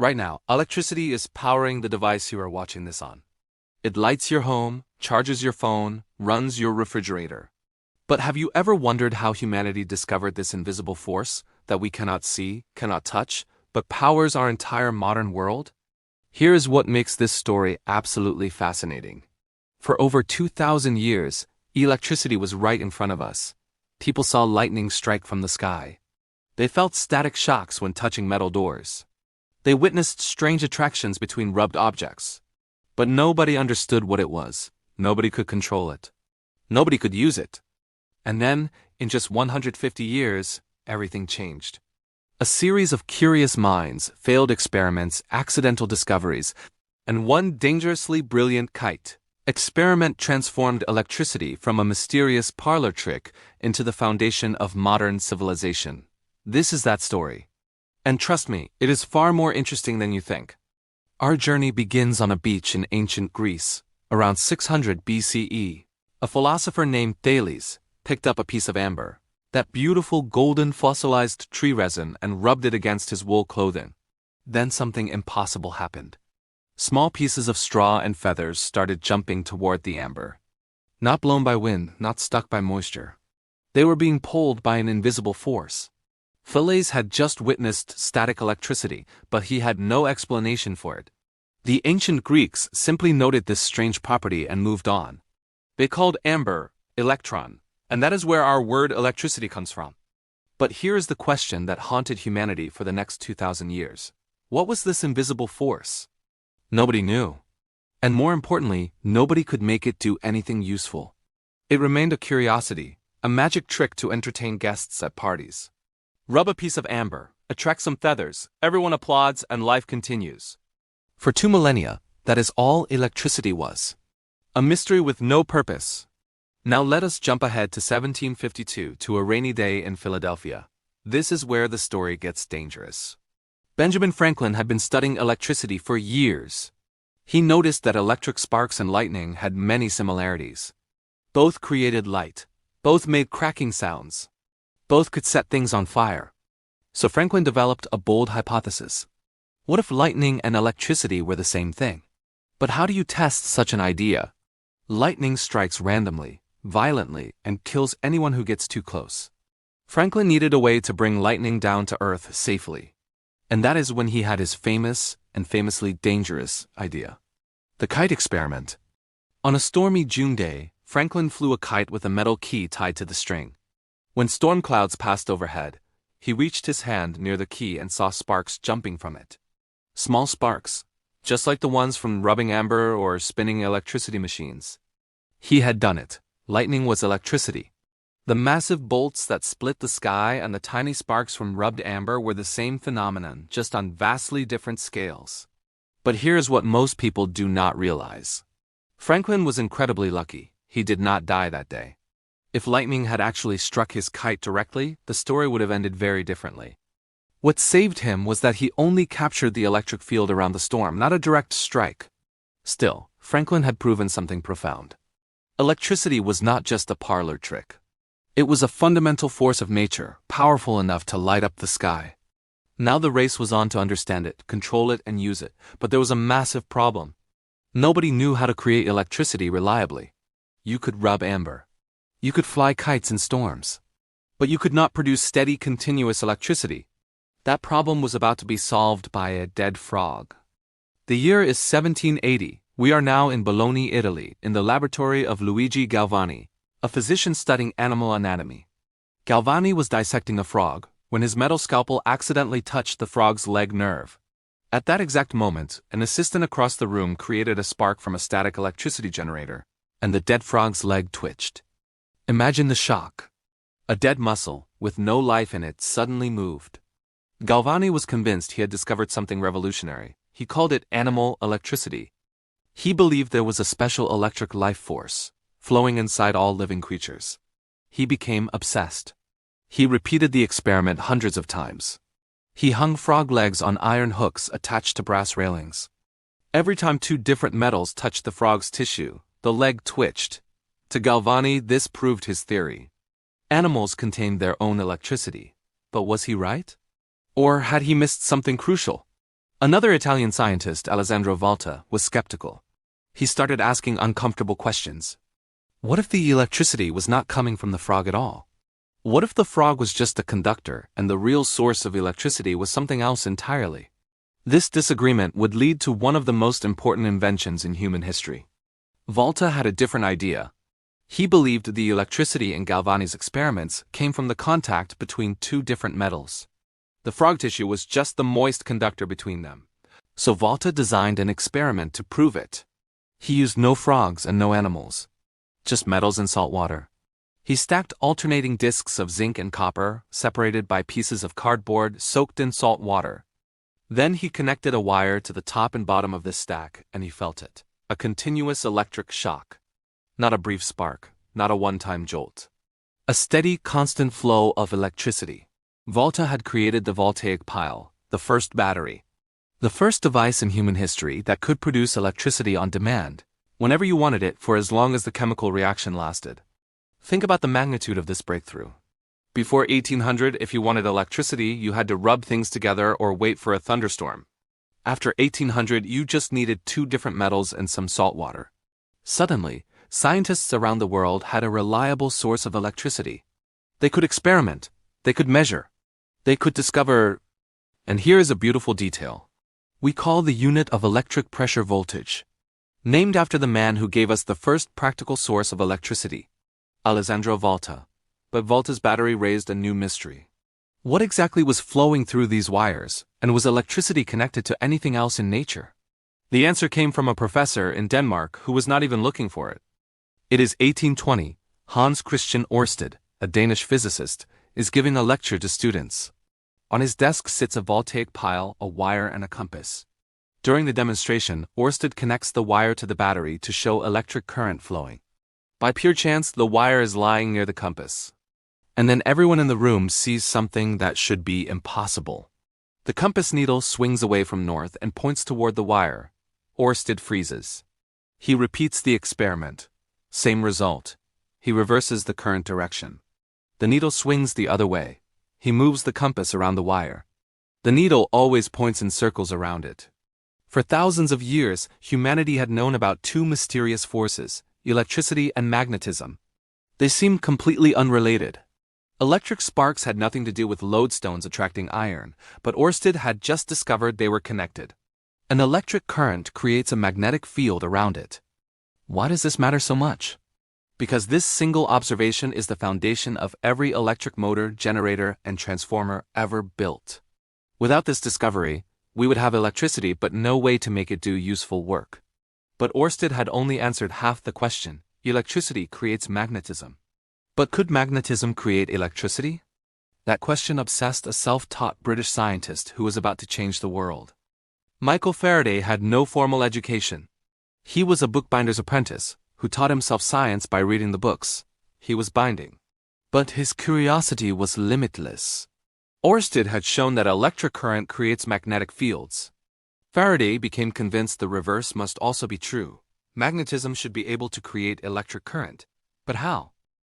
Right now, electricity is powering the device you are watching this on. It lights your home, charges your phone, runs your refrigerator. But have you ever wondered how humanity discovered this invisible force that we cannot see, cannot touch, but powers our entire modern world? Here is what makes this story absolutely fascinating. For over 2,000 years, electricity was right in front of us. People saw lightning strike from the sky. They felt static shocks when touching metal doors. They witnessed strange attractions between rubbed objects. But nobody understood what it was. Nobody could control it. Nobody could use it. And then, in just 150 years, everything changed. A series of curious minds, failed experiments, accidental discoveries, and one dangerously brilliant Kite experiment transformed electricity from a mysterious parlor trick into the foundation of modern civilization. This is that story. And trust me, it is far more interesting than you think. Our journey begins on a beach in ancient Greece, around 600 BCE. A philosopher named Thales picked up a piece of amber, that beautiful golden fossilized tree resin, and rubbed it against his wool clothing. Then something impossible happened. Small pieces of straw and feathers started jumping toward the amber. Not blown by wind, not stuck by moisture. They were being pulled by an invisible force. Thales had just witnessed static electricity, but he had no explanation for it. The ancient Greeks simply noted this strange property and moved on. They called amber electron, and that is where our word electricity comes from. But here is the question that haunted humanity for the next 2,000 years. What was this invisible force? Nobody knew. And more importantly, nobody could make it do anything useful. It remained a curiosity, a magic trick to entertain guests at parties. Rub a piece of amber, attract some feathers, everyone applauds, and life continues. For 2 millennia, that is all electricity was. A mystery with no purpose. Now let us jump ahead to 1752 to a rainy day in Philadelphia. This is where the story gets dangerous. Benjamin Franklin had been studying electricity for years. He noticed that electric sparks and lightning had many similarities. Both created light. Both made cracking sounds. Both could set things on fire. So Franklin developed a bold hypothesis. What if lightning and electricity were the same thing? But how do you test such an idea? Lightning strikes randomly, violently, and kills anyone who gets too close. Franklin needed a way to bring lightning down to Earth safely. And that is when he had his famous and famously dangerous idea. The kite experiment. On a stormy June day, Franklin flew a kite with a metal key tied to the string. When storm clouds passed overhead, he reached his hand near the key and saw sparks jumping from it. Small sparks, just like the ones from rubbing amber or spinning electricity machines. He had done it. Lightning was electricity. The massive bolts that split the sky and the tiny sparks from rubbed amber were the same phenomenon, just on vastly different scales. But here's what most people do not realize. Franklin was incredibly lucky. He did not die that day. If lightning had actually struck his kite directly, the story would have ended very differently. What saved him was that he only captured the electric field around the storm, not a direct strike. Still, Franklin had proven something profound. Electricity was not just a parlor trick. It was a fundamental force of nature, powerful enough to light up the sky. Now the race was on to understand it, control it, and use it, but there was a massive problem. Nobody knew how to create electricity reliably. You could rub amber. You could fly kites in storms. But you could not produce steady, continuous electricity. That problem was about to be solved by a dead frog. The year is 1780. We are now in Bologna, Italy, in the laboratory of Luigi Galvani, a physician studying animal anatomy. Galvani was dissecting a frog when his metal scalpel accidentally touched the frog's leg nerve. At that exact moment, an assistant across the room created a spark from a static electricity generator, and the dead frog's leg twitched. Imagine the shock. A dead muscle, with no life in it, suddenly moved. Galvani was convinced he had discovered something revolutionary. He called it animal electricity. He believed there was a special electric life force flowing inside all living creatures. He became obsessed. He repeated the experiment hundreds of times. He hung frog legs on iron hooks attached to brass railings. Every time 2 different metals touched the frog's tissue, the leg twitched. To Galvani, this proved his theory. Animals contained their own electricity. But was he right? Or had he missed something crucial? Another Italian scientist, Alessandro Volta, was skeptical. He started asking uncomfortable questions. What if the electricity was not coming from the frog at all? What if the frog was just a conductor and the real source of electricity was something else entirely? This disagreement would lead to one of the most important inventions in human history. Volta had a different idea. He believed the electricity in Galvani's experiments came from the contact between two different metals. The frog tissue was just the moist conductor between them. So Volta designed an experiment to prove it. He used no frogs and no animals, just metals and salt water. He stacked alternating discs of zinc and copper, separated by pieces of cardboard soaked in salt water. Then he connected a wire to the top and bottom of this stack, and he felt it. A continuous electric shock. Not a brief spark, not a one-time jolt. A steady, constant flow of electricity. Volta had created the voltaic pile, the first battery. The first device in human history that could produce electricity on demand, whenever you wanted it for as long as the chemical reaction lasted. Think about the magnitude of this breakthrough. Before 1800, if you wanted electricity, you had to rub things together or wait for a thunderstorm. After 1800, you just needed two different metals and some salt water. Suddenly, scientists around the world had a reliable source of electricity. They could experiment. They could measure. They could discover. And here is a beautiful detail. We call the unit of electric pressure voltage, named after the man who gave us the first practical source of electricity, Alessandro Volta. But Volta's battery raised a new mystery. What exactly was flowing through these wires, and was electricity connected to anything else in nature? The answer came from a professor in Denmark who was not even looking for it. It is 1820. Hans Christian Oersted, a Danish physicist, is giving a lecture to students. On his desk sits a voltaic pile, a wire, and a compass. During the demonstration, Oersted connects the wire to the battery to show electric current flowing. By pure chance, the wire is lying near the compass. And then everyone in the room sees something that should be impossible. The compass needle swings away from north and points toward the wire. Oersted freezes. He repeats the experiment. Same result. He reverses the current direction. The needle swings the other way. He moves the compass around the wire. The needle always points in circles around it. For thousands of years, humanity had known about two mysterious forces, electricity and magnetism. They seemed completely unrelated. Electric sparks had nothing to do with lodestones attracting iron, but Oersted had just discovered they were connected. An electric current creates a magnetic field around it. Why does this matter so much? Because this single observation is the foundation of every electric motor, generator, and transformer ever built. Without this discovery, we would have electricity but no way to make it do useful work. But Oersted had only answered half the question. Electricity creates magnetism. But could magnetism create electricity? That question obsessed a self-taught British scientist who was about to change the world. Michael Faraday had no formal education. He was a bookbinder's apprentice, who taught himself science by reading the books he was binding. But his curiosity was limitless. Oersted had shown that electric current creates magnetic fields. Faraday became convinced the reverse must also be true. Magnetism should be able to create electric current. But how?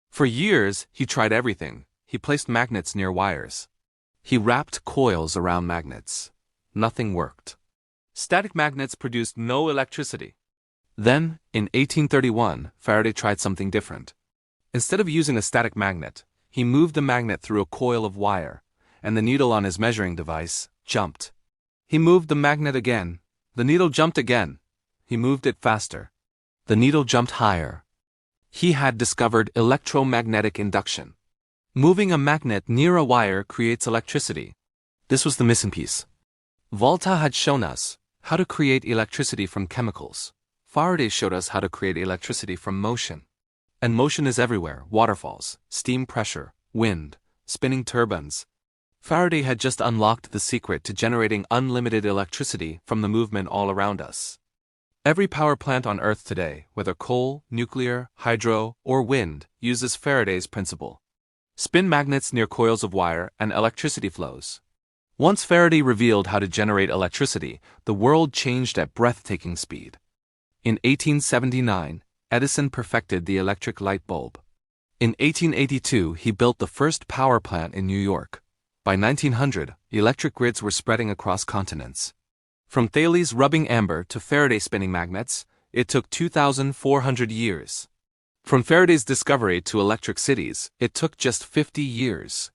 For years, he tried everything. He placed magnets near wires. He wrapped coils around magnets. Nothing worked. Static magnets produced no electricity. Then, in 1831, Faraday tried something different. Instead of using a static magnet, he moved the magnet through a coil of wire, and the needle on his measuring device jumped. He moved the magnet again. The needle jumped again. He moved it faster. The needle jumped higher. He had discovered electromagnetic induction. Moving a magnet near a wire creates electricity. This was the missing piece. Volta had shown us how to create electricity from chemicals. Faraday showed us how to create electricity from motion. And motion is everywhere: waterfalls, steam pressure, wind, spinning turbines. Faraday had just unlocked the secret to generating unlimited electricity from the movement all around us. Every power plant on Earth today, whether coal, nuclear, hydro, or wind, uses Faraday's principle. Spin magnets near coils of wire and electricity flows. Once Faraday revealed how to generate electricity, the world changed at breathtaking speed. In 1879, Edison perfected the electric light bulb. In 1882, he built the first power plant in New York. By 1900, electric grids were spreading across continents. From Thales rubbing amber to Faraday spinning magnets, it took 2,400 years. From Faraday's discovery to electric cities, it took just 50 years.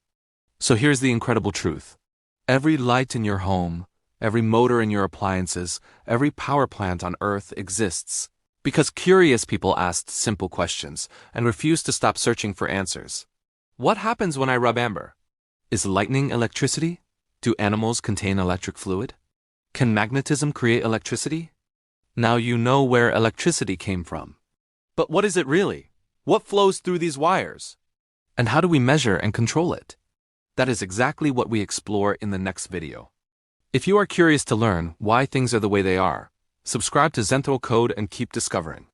So here's the incredible truth. Every light in your home, every motor in your appliances, every power plant on Earth exists because curious people asked simple questions and refused to stop searching for answers. What happens when I rub amber? Is lightning electricity? Do animals contain electric fluid? Can magnetism create electricity? Now you know where electricity came from. But what is it really? What flows through these wires? And how do we measure and control it? That is exactly what we explore in the next video. If you are curious to learn why things are the way they are, subscribe to Zenthal Code and keep discovering.